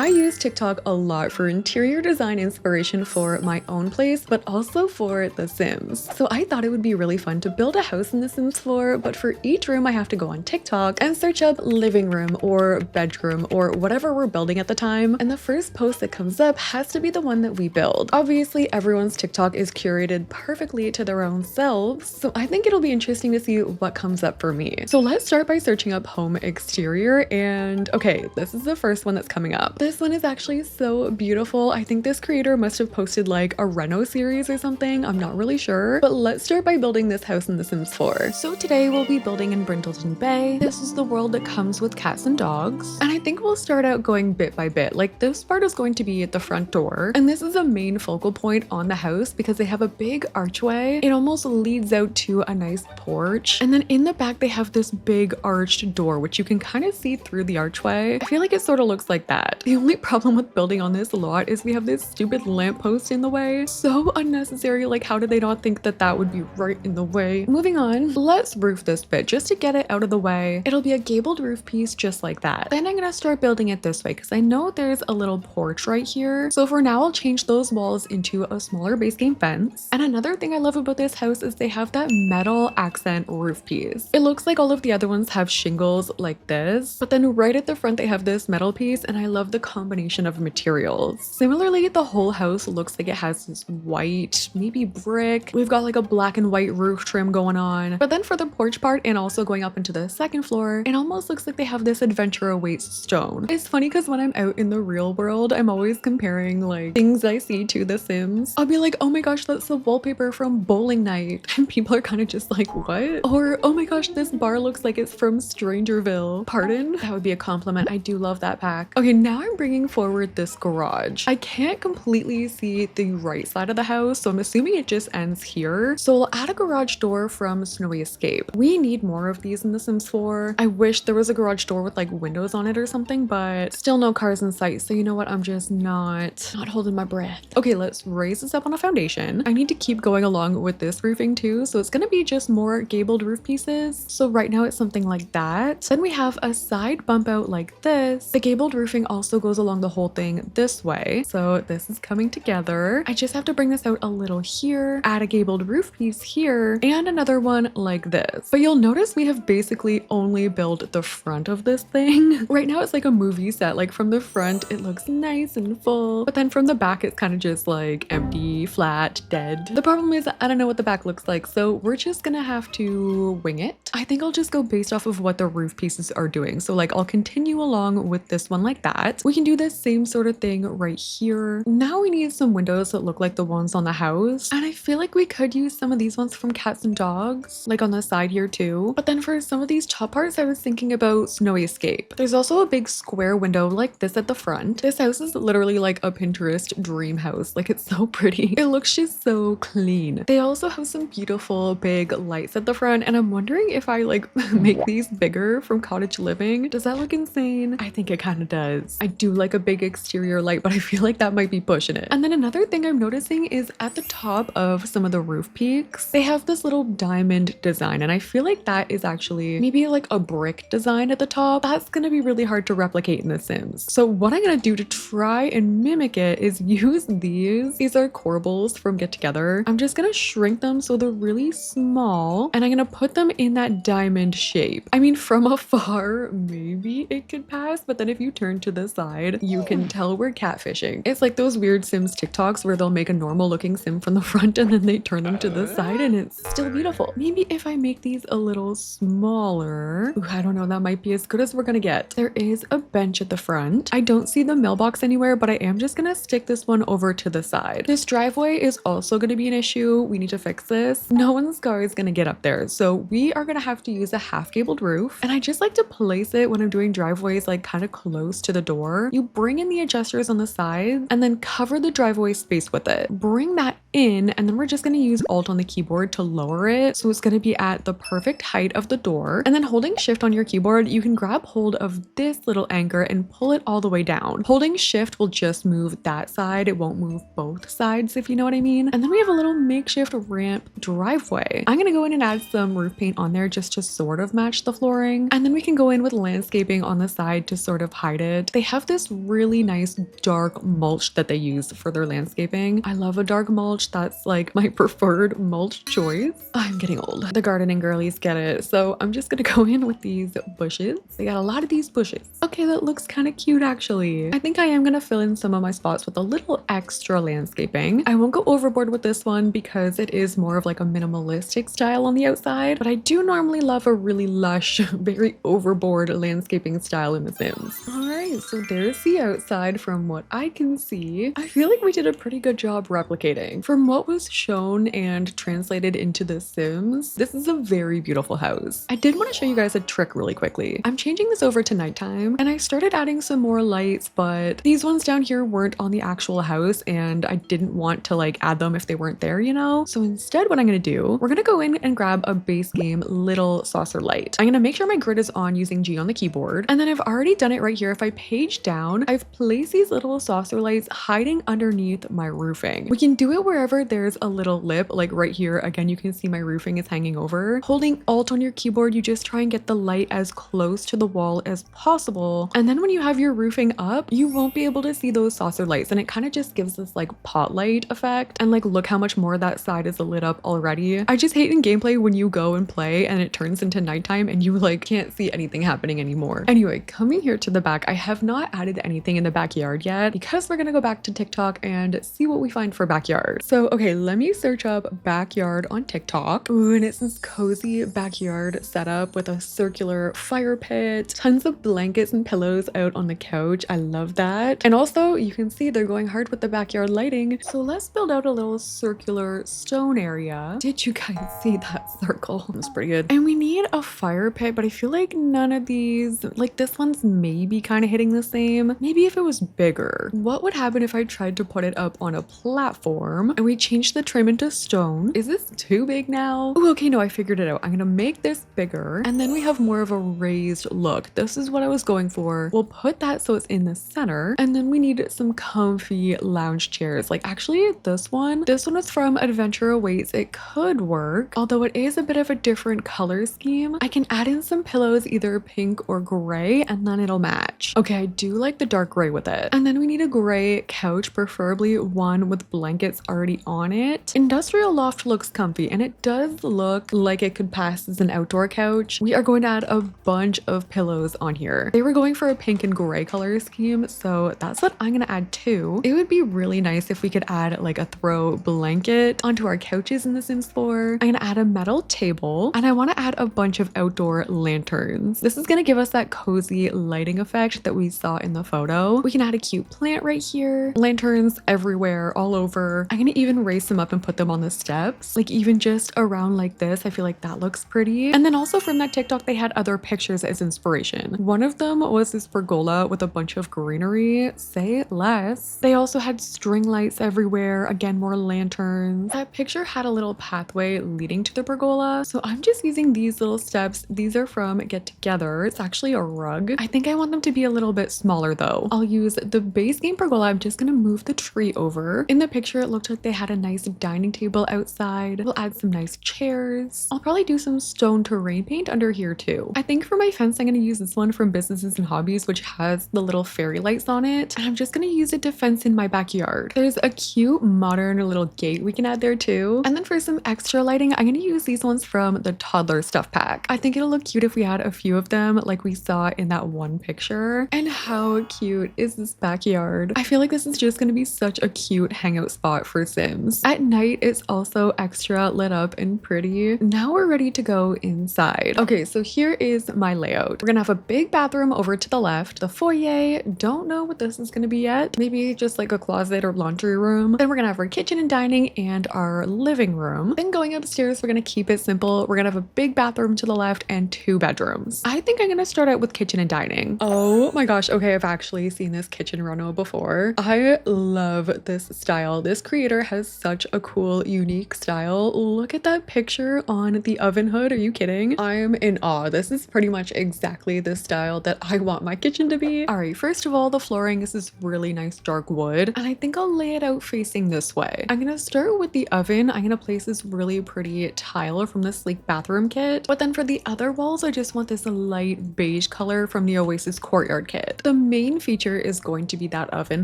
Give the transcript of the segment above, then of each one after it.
I use TikTok a lot for interior design inspiration for my own place, but also for The Sims. So I thought it would be really fun to build a house in The Sims 4, but for each room I have to go on TikTok and search up living room or bedroom or whatever we're building at the time, and the first post that comes up has to be the one that we build. Obviously, everyone's TikTok is curated perfectly to their own selves, so I think it'll be interesting to see what comes up for me. So let's start by searching up home exterior, and okay, this is the first one that's coming up. This one is actually so beautiful. I think this creator must have posted like a reno series or something. I'm not really sure, but let's start by building this house in The Sims 4. So today we'll be building in Brindleton Bay. This is the world that comes with cats and dogs, and I think we'll start out going bit by bit. Like this part is going to be at the front door, and this is a main focal point on the house because they have a big archway. It almost leads out to a nice porch, and then in the back they have this big arched door which you can kind of see through the archway. I feel like it sort of looks like that. The only problem with building on this lot is we have this stupid lamppost in the way. So unnecessary. Like, how did they not think that that would be right in the way? Moving on, let's roof this bit just to get it out of the way. It'll be a gabled roof piece just like that. Then I'm gonna start building it this way because I know there's a little porch right here. So for now, I'll change those walls into a smaller base game fence. And another thing I love about this house is they have that metal accent roof piece. It looks like all of the other ones have shingles like this, but then right at the front they have this metal piece, and I love the combination of materials. Similarly, the whole house looks like it has this white, maybe brick. We've got like a black and white roof trim going on. But then for the porch part and also going up into the second floor, it almost looks like they have this adventure awaits stone. It's funny because when I'm out in the real world, I'm always comparing like things I see to The Sims. I'll be like, oh my gosh, that's the wallpaper from bowling night. And people are kind of just like, what? Or, oh my gosh, this bar looks like it's from Strangerville. Pardon? That would be a compliment. I do love that pack. Okay, now I'm bringing forward this garage. I can't completely see the right side of the house, so I'm assuming it just ends here. So I'll add a garage door from Snowy Escape. We need more of these in The Sims 4. I wish there was a garage door with like windows on it or something, but still no cars in sight. So you know what? I'm just not holding my breath. Okay, let's raise this up on a foundation. I need to keep going along with this roofing too, so it's gonna be just more gabled roof pieces. So right now it's something like that. Then we have a side bump out like this. The gabled roofing also goes along the whole thing this way. So this is coming together. I just have to bring this out a little here, add a gabled roof piece here, and another one like this. But you'll notice we have basically only built the front of this thing. Right now it's like a movie set. Like from the front, it looks nice and full, but then from the back, it's kind of just like empty, flat, dead. The problem is I don't know what the back looks like, so we're just gonna have to wing it. I think I'll just go based off of what the roof pieces are doing. So like I'll continue along with this one like that. We can do the same sort of thing right here. Now we need some windows that look like the ones on the house. And I feel like we could use some of these ones from cats and dogs, like on the side here too. But then for some of these top parts, I was thinking about Snowy Escape. There's also a big square window like this at the front. This house is literally like a Pinterest dream house. Like it's so pretty. It looks just so clean. They also have some beautiful big lights at the front, and I'm wondering if I like make these bigger from cottage living. Does that look insane? I think it kind of does. I do like a big exterior light, but I feel like that might be pushing it. And then another thing I'm noticing is at the top of some of the roof peaks, they have this little diamond design, and I feel like that is actually maybe like a brick design at the top. That's gonna be really hard to replicate in The Sims. So what I'm gonna do to try and mimic it is use these. These are corbels from Get Together. I'm just gonna shrink them so they're really small, and I'm gonna put them in that diamond shape. I mean, from afar, maybe it could pass, but then if you turn to the side, you can tell we're catfishing. It's like those weird Sims TikToks where they'll make a normal looking Sim from the front and then they turn them to the side and it's still beautiful. Maybe if I make these a little smaller, ooh, I don't know, that might be as good as we're gonna get. There is a bench at the front. I don't see the mailbox anywhere, but I am just gonna stick this one over to the side. This driveway is also gonna be an issue. We need to fix this. No one's car is gonna get up there, so we are gonna have to use a half gabled roof, and I just like to place it when I'm doing driveways like kind of close to the door. You bring in the adjusters on the side and then cover the driveway space with it. Bring that in, and then we're just going to use Alt on the keyboard to lower it, so it's going to be at the perfect height of the door. And then holding Shift on your keyboard, you can grab hold of this little anchor and pull it all the way down. Holding Shift will just move that side, it won't move both sides, if you know what I mean. And then we have a little makeshift ramp driveway. I'm going to go in and add some roof paint on there just to sort of match the flooring, and then we can go in with landscaping on the side to sort of hide it. They have this really nice dark mulch that they use for their landscaping. I love a dark mulch. That's like my preferred mulch choice. I'm getting old. The gardening girlies get it. So I'm just gonna go in with these bushes. They got a lot of these bushes. Okay, that looks kind of cute actually. I think I am gonna fill in some of my spots with a little extra landscaping. I won't go overboard with this one because it is more of like a minimalistic style on the outside, but I do normally love a really lush, very overboard landscaping style in The Sims. All right, so there's the outside from what I can see. I feel like we did a pretty good job replicating. From what was shown and translated into The Sims, this is a very beautiful house. I did want to show you guys a trick really quickly. I'm changing this over to nighttime and I started adding some more lights, but these ones down here weren't on the actual house and I didn't want to like add them if they weren't there, you know? So instead what I'm gonna do, we're gonna go in and grab a base game little saucer light. I'm gonna make sure my grid is on using G on the keyboard. And then I've already done it right here. If I page down, I've placed these little saucer lights hiding underneath my roofing. We can do it wherever there's a little lip, like right here. Again, you can see my roofing is hanging over. Holding Alt on your keyboard, you just try and get the light as close to the wall as possible. And then when you have your roofing up, you won't be able to see those saucer lights. And it kind of just gives this like pot light effect. And like, look how much more that side is lit up already. I just hate in gameplay when you go and play and it turns into nighttime and you like can't see anything happening anymore. Anyway, coming here to the back, I have not added anything in the backyard yet because we're gonna go back to TikTok and see what we find for backyard. So, okay, let me search up backyard on TikTok. Ooh, and it's this cozy backyard setup with a circular fire pit, tons of blankets and pillows out on the couch. I love that. And also you can see they're going hard with the backyard lighting. So let's build out a little circular stone area. Did you guys see that circle? That's pretty good. And we need a fire pit, but I feel like none of these, like this one's maybe kind of hitting the same. Maybe if it was bigger. What would happen if I tried to put it up on a platform and we changed the trim into stone? Is this too big now? Oh, okay, no, I figured it out. I'm gonna make this bigger and then we have more of a raised look. This is what I was going for. We'll put that so it's in the center and then we need some comfy lounge chairs. Like actually this one is from Adventure Awaits. It could work, although it is a bit of a different color scheme. I can add in some pillows, either pink or gray, and then it'll match. Okay, I do like the dark gray with it. And then we need a gray couch, preferably one with blankets already on it. Industrial Loft looks comfy and it does look like it could pass as an outdoor couch. We are going to add a bunch of pillows on here. They were going for a pink and gray color scheme, so that's what I'm gonna add too. It would be really nice if we could add like a throw blanket onto our couches in The Sims 4. I'm gonna add a metal table and I want to add a bunch of outdoor lanterns. This is gonna give us that cozy lighting effect that we saw in the photo. We can add a cute plant right here, lanterns everywhere, all over. I'm gonna even raise them up and put them on the steps, like even just around like this. I feel like that looks pretty. And then also from that TikTok, they had other pictures as inspiration. One of them was this pergola with a bunch of greenery. Say less. They also had string lights everywhere. Again, more lanterns. That picture had a little pathway leading to the pergola. So I'm just using these little steps. These are from Get Together. It's actually a rug. I think I want them to be a little bit smaller though. I'll use the base game pergola. I'm just gonna move the tree over. In the picture, it looked like they had a nice dining table outside. We'll add some nice chairs. I'll probably do some stone terrain paint under here too. I think for my fence, I'm gonna use this one from Businesses and Hobbies, which has the little fairy lights on it. And I'm just gonna use it to fence in my backyard. There's a cute modern little gate we can add there too. And then for some extra lighting, I'm gonna use these ones from the toddler stuff pack. I think it'll look cute if we had a few of them like we saw in that one picture. And how cute is this backyard? I feel like this is just gonna be such a cute hangout spot for Sims. At night, it's also extra lit up and pretty. Now we're ready to go inside. Okay, so here is my layout. We're gonna have a big bathroom over to the left, the foyer. Don't know what this is gonna be yet. Maybe just like a closet or laundry room. Then we're gonna have our kitchen and dining and our living room. Then going upstairs, we're gonna keep it simple. We're gonna have a big bathroom to the left and 2 bedrooms. I think I'm gonna start out with kitchen and dining. Oh my gosh, okay, I've actually seen this kitchen reno before. I love this style. This creator has such a cool, unique style. Look at that picture on the oven hood. Are you kidding? I'm in awe. This is pretty much exactly the style that I want my kitchen to be. All right, first of all, the flooring is this really nice dark wood, and I think I'll lay it out facing this way. I'm gonna start with the oven. I'm gonna place this really pretty tile from the sleek bathroom kit, but then for the other walls, I just want this light beige color from the Oasis courtyard kit. The main feature is going to be that oven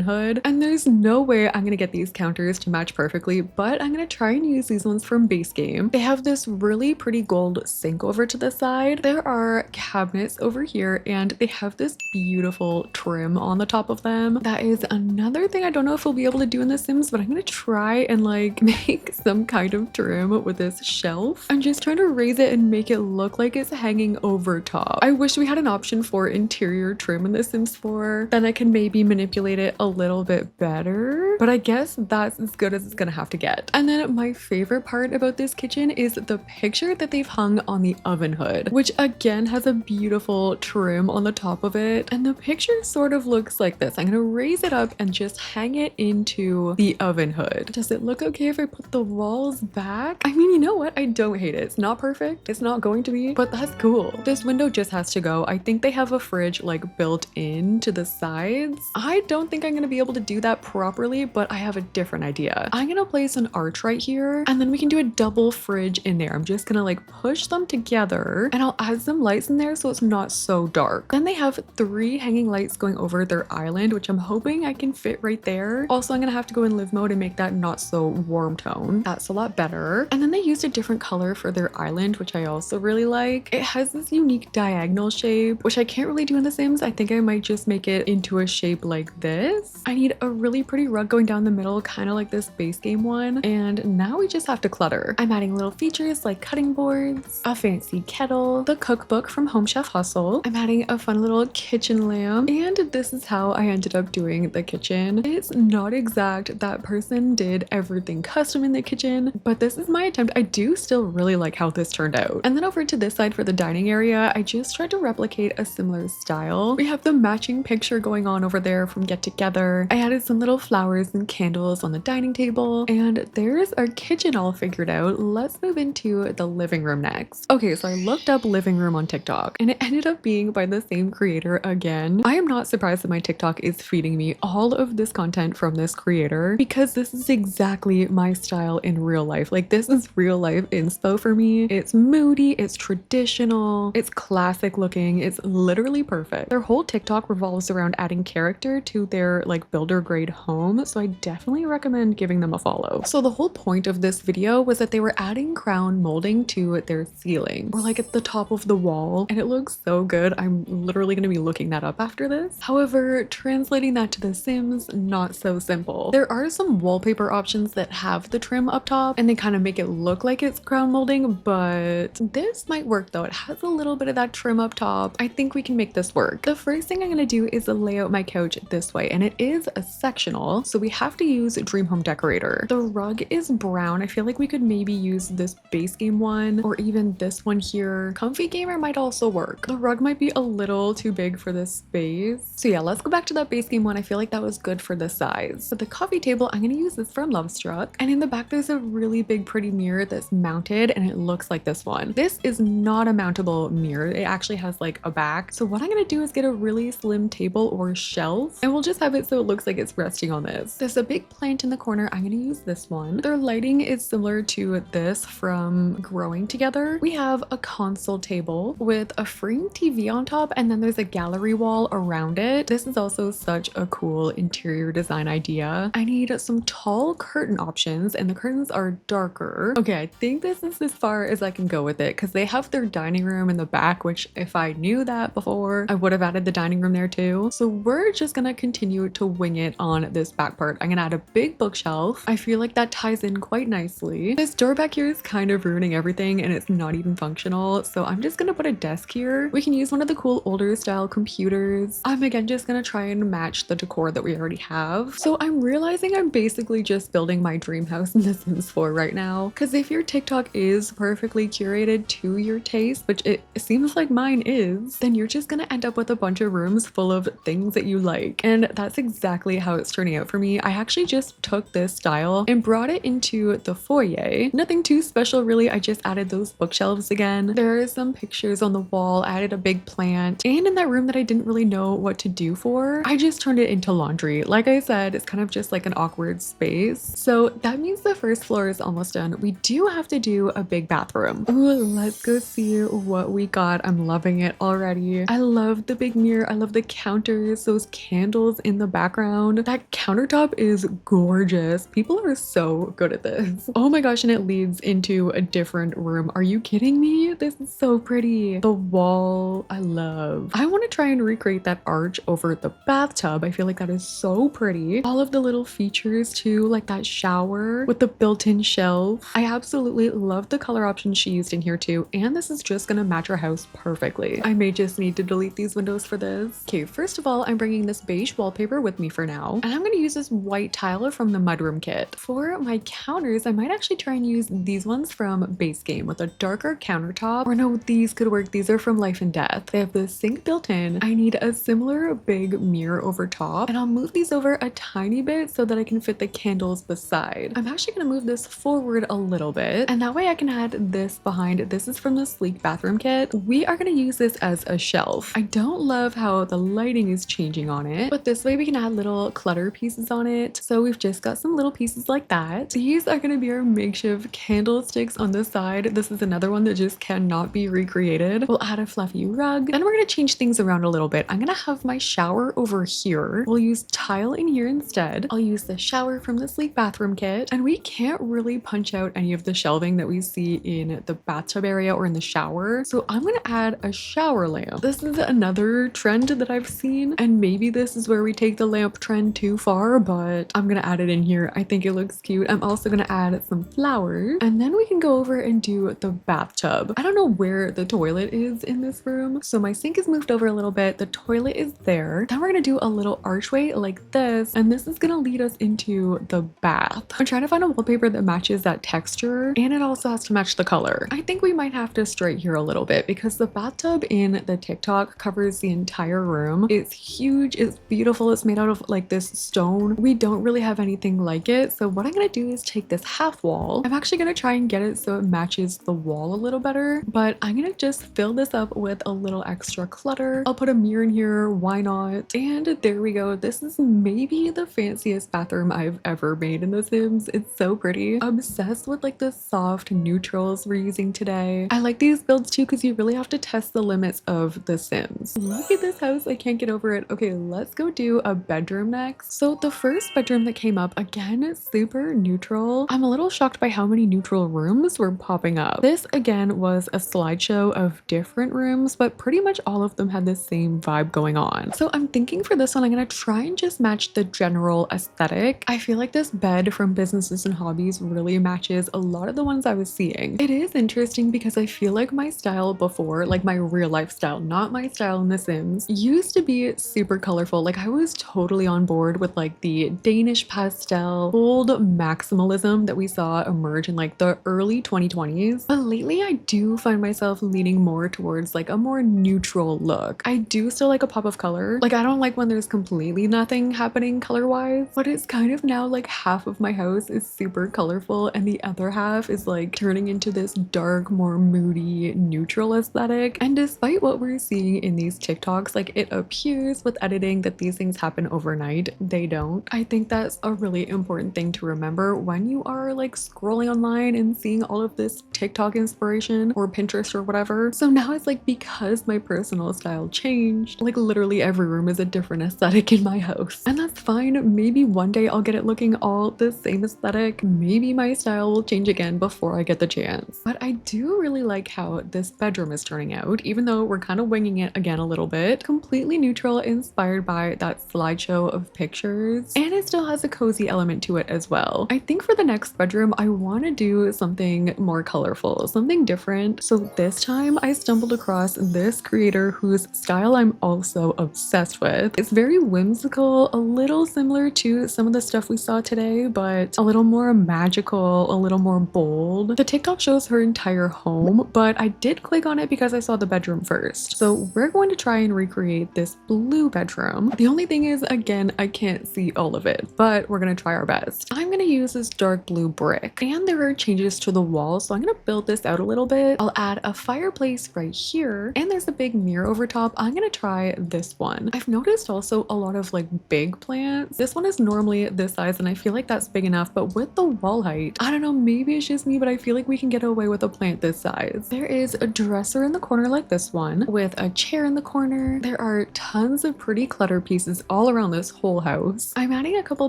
hood, and there's no way I'm gonna get these counters to match perfectly, but I'm gonna try and use these ones from Base Game. They have this really pretty gold sink over to the side. There are cabinets over here, and they have this beautiful trim on the top of them. That is another thing I don't know if we'll be able to do in The Sims, but I'm gonna try and like make some kind of trim with this shelf. I'm just trying to raise it and make it look like it's hanging over top. I wish we had an option for interior trim in The Sims 4, then I can maybe manipulate it a little bit better, but I guess that's as good as it's gonna have to get. And then my favorite part about this kitchen is the picture that they've hung on the oven hood, which again has a beautiful trim on the top of it, and the picture sort of looks like this. I'm gonna raise it up and just hang it into the oven hood. Does it look okay if I put the walls back? I mean, you know what? I don't hate it. It's not perfect. It's not going to be, but that's cool. This window just has to go. I think they have a fridge like built into the sides. I don't think I'm gonna be able to do that properly, but I have a different idea. I'm gonna place an arch right here, and then we can do a double fridge in there. I'm just gonna like push them together, and I'll add some lights in there so it's not so dark. Then they have 3 hanging lights going over their island, which I'm hoping I can fit right there. Also, I'm gonna have to go in live mode and make that not so warm tone. That's a lot better. And then they used a different color for their island, which I also really like. It has this unique diagonal shape, which I can't really do in The Sims. I think I might just make it into a shape like this. I need a really pretty rug going down the middle, kind of like this Base Game one. And now we just have to clutter. I'm adding little features like cutting boards, a fancy kettle, the cookbook from Home Chef Hustle. I'm adding a fun little kitchen lamp, and this is how I ended up doing the kitchen. It's not exact. That person did everything custom in the kitchen, but this is my attempt. I do still really like how this turned out. And then over to this side for the dining area, I just tried to replicate a similar style. We have the matching picture going on over there from Get Together. I added some little flowers and candles on the dining table, and there's our kitchen all figured out. Let's move into the living room next. Okay, so I looked up living room on TikTok, and it ended up being by the same creator again. I am not surprised that my TikTok is feeding me all of this content from this creator, because this is exactly my style in real life. Like, this is real life inspo for me. It's moody, it's traditional, it's classic looking, it's literally perfect. Their whole TikTok revolves around adding character to their like builder grade home, so I definitely recommend giving them a follow. So the whole point of this video was that they were adding crown molding to their ceiling, or like at the top of the wall, and it looks so good. I'm literally going to be looking that up after this. However, translating that to The Sims, not so simple. There are some wallpaper options that have the trim up top, and they kind of make it look like it's crown molding, but this might work though. It has a little bit of that trim up top. I think we can make this work. The first thing I'm going to do is lay out my couch this way, and it is a sectional, so we have to use Dream Home Decorator. The rug is brown. I feel like we could maybe use this Base Game one, or even this one here. Comfy Gamer might also work. The rug might be a little too big for this space. So yeah, let's go back to that Base Game one. I feel like that was good for the size. For the coffee table, I'm going to use this from Lovestruck, and in the back there's a really big pretty mirror that's mounted, and it looks like this one. This is not a mountable mirror. It actually has like a back. So what I'm going to do is get a really slim table or shelf, and we'll just have it so it looks like it's resting on this. There's a big plant in the corner. I'm going to use this one. Their lighting is similar to this from Growing Together. We have a console table with a framed TV on top, and then there's a gallery wall around it. This is also such a cool interior design idea. I need some tall curtain options, and the curtains are darker. Okay, I think this is as far as I can go with it, because they have their dining room in the back, which if I knew that before, I would have added the dining room there too. So we're just gonna continue to wing it on this back part. I'm gonna add a big bookshelf. I feel like that ties in quite nicely. This door back here is kind of ruining everything, and it's not even functional, so I'm just gonna put a desk here. We can use one of the cool older style computers. I'm again just gonna try and match the decor that we already have. So I'm realizing I'm basically just building my dream house in The Sims 4 right now, because if your TikTok is perfectly curated to your taste, which it seems like mine is, then you're just gonna end up with a bunch of rooms full of things that you like. And that's exactly how it's turning out for me. I actually just took this style and brought it into the foyer. Nothing too special really. I just added those bookshelves again. There are some pictures on the wall, added a big plant, and in that room that I didn't really know what to do for, I just turned it into laundry. Like I said, it's kind of just like an awkward space. So that means the first floor is almost done. We do have to do a big bathroom. Ooh, let's go see what we got. I'm loving it already. I love the big mirror. I love the counters, those candles in the background. That countertop is gorgeous. People are so good at this. Oh my gosh, and it leads into a different room. Are you kidding me? This is so pretty. The wall, I love. I want to try and recreate that arch over the bathtub. I feel like that is so pretty. All of the little features too, like that shower with the built-in shelf. I absolutely love the color options she used in here too, and this is just gonna match our house perfectly. I may just need to delete these windows for this. Okay, first of all, I'm bringing this beige wallpaper with me for now, and I'm gonna use this white tile from the mudroom kit. For my counters, I might actually try and use these ones from Base Game with a darker countertop. Or no, these could work. These are from Life and Death. They have the sink built in. I need a similar big mirror over top, and I'll move these over a tiny bit so that I can fit the candles beside. I'm actually gonna move this forward a little bit, and that way I can add this behind. This is from the sleek bathroom kit. We are gonna use this as a shelf. I don't love how the lighting is changing on it, but this way we can add little clutter pieces on it. So we've just got some little pieces like that. These are gonna be our makeshift candlesticks on the side. This is another one that just cannot be recreated. We'll add a fluffy rug. Then we're gonna change things around a little bit. I'm gonna have my shower over here. We'll use tile in here instead. I'll use the shower from the sleek bathroom kit, and we can't really punch out any of the shelving that we see in the bathtub area or in the shower. So I'm gonna add a shower lamp. This is another trend that I've seen, and maybe this is where we take the lamp trend too far, but I'm gonna add it in here. I think it looks cute. I'm also gonna add some flowers, and then we can go over and do the bathtub. I don't know where the toilet is in this room, so my sink is moved over a little bit. The toilet is there. Then we're gonna do a little archway like this, and this is gonna lead us into the bath. I'm trying to find a wallpaper that matches that texture, and it also has to match the color. I think we might have to straight here a little bit because the bathtub in the TikTok covers the entire room. It's huge, it's beautiful, it's made out of like this stone. We don't really have anything like it, so what I'm gonna do is take this half wall. I'm actually gonna try and get it so it matches the wall a little better, but I'm gonna just fill this up with a little extra clutter. I'll put a mirror in here, why not? And there we go. This is maybe the fanciest bathroom I've ever made in The Sims. It's so pretty. Obsessed with like the soft neutrals we're using today. I like these builds too because you really have to test the limits of The Sims. Look at this house, I can't get over it. Okay, let's go do a bedroom next. So the first bedroom that came up, again, super neutral. I'm a little shocked by how many neutral rooms were popping up. This again was a slideshow of different rooms, but pretty much all of them had the same vibe going on. So I'm thinking for this one, I'm gonna try and just match the general aesthetic. I feel like this bed from Businesses and Hobbies really matches a lot of the ones I was seeing. It is interesting because I feel like my style before, like my real life style, not my style in The Sims, used to be super colorful. Like I was totally on board with like the Danish pastel, bold maximalism that we saw emerge in like the early 2020s. But lately I do find myself leaning more towards like a more neutral look. I do still like a pop of color. Like I don't like when there's completely nothing happening color-wise, but it's kind of now like half of my house is super colorful and the other half is like turning into this dark, more moody, neutral aesthetic. And despite what we're seeing in these TikToks, like it appears with editing that these things happen overnight, they don't. I think that's a really important thing to remember when you are like scrolling online and seeing all of this TikTok inspiration or Pinterest or whatever. So now it's like because my personal style changed, like literally every room is a different aesthetic in my house. And that's fine. Maybe one day I'll get it looking all the same aesthetic. Maybe my style will change again before I get the chance. But I do really like how this bedroom is turning out, even though we're kind of winging it again a little bit. Completely neutral, inspired by that slideshow of pictures. And it still has a cozy element to it as well. I think for the next bedroom, I want to do something more colorful, something different. So this time I stumbled across this creator whose style I'm also obsessed with. It's very whimsical, a little similar to some of the stuff we saw today, but a little more magical, a little more bold. The TikTok shows her entire home, but I did click on it because I saw the bedroom first. So we're going to try and recreate this blue bedroom. The only thing is, again, I can't see all of it, but we're gonna try our best. I'm gonna use this dark blue brick, and there are changes to the wall, so I'm gonna build this out a little bit. I'll add a fireplace right here, and there's a big mirror over top. I'm gonna try this one. I've noticed also a lot of like big plants. This one is normally this size, and I feel like that's big enough, but with the wall height, I don't know, maybe it's just me, but I feel like we can get away with a plant this size. There is a dresser in the corner like this one, with a chair in the corner. There are are tons of pretty clutter pieces all around this whole house. I'm adding a couple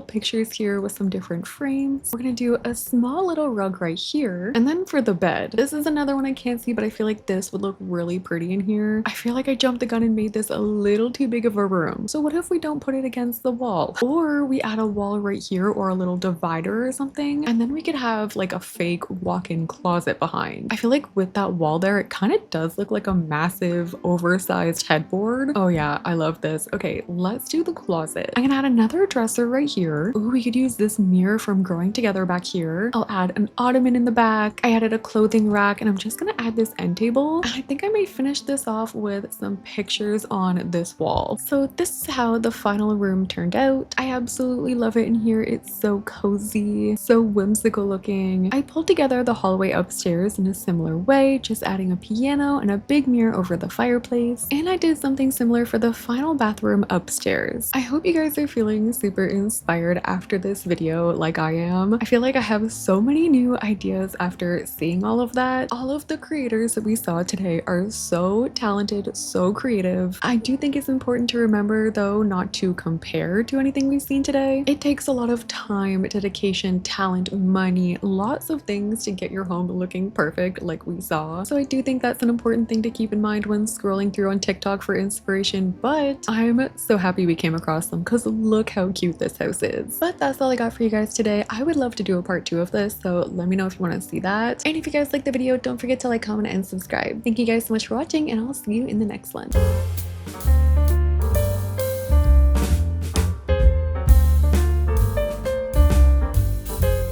pictures here with some different frames. We're gonna do a small little rug right here. And then for the bed, this is another one I can't see, but I feel like this would look really pretty in here. I feel like I jumped the gun and made this a little too big of a room. So what if we don't put it against the wall? Or we add a wall right here or a little divider or something, and then we could have like a fake walk-in closet behind. I feel like with that wall there, it kind of does look like a massive oversized headboard. Oh yeah, I love this. Okay, let's do the closet. I'm gonna add another dresser right here. Ooh, we could use this mirror from Growing Together back here. I'll add an ottoman in the back. I added a clothing rack, and I'm just gonna add this end table. And I think I may finish this off with some pictures on this wall. So this is how the final room turned out. I absolutely love it in here. It's so cozy, so whimsical looking. I pulled together the hallway upstairs in a similar way, just adding a piano and a big mirror over the fireplace. And I did something similar for the final bathroom upstairs. I hope you guys are feeling super inspired after this video like I am. I feel like I have so many new ideas after seeing all of that. All of the creators that we saw today are so talented, so creative. I do think it's important to remember though not to compare to anything we've seen today. It takes a lot of time, dedication, talent, money, lots of things to get your home looking perfect like we saw. So I do think that's an important thing to keep in mind when scrolling through on TikTok for inspiration, but I'm so happy we came across them because look how cute this house is. But that's all I got for you guys today. I would love to do a part 2 of this, so let me know if you want to see that. And if you guys like the video, don't forget to like, comment, and subscribe. Thank you guys so much for watching, and I'll see you in the next one.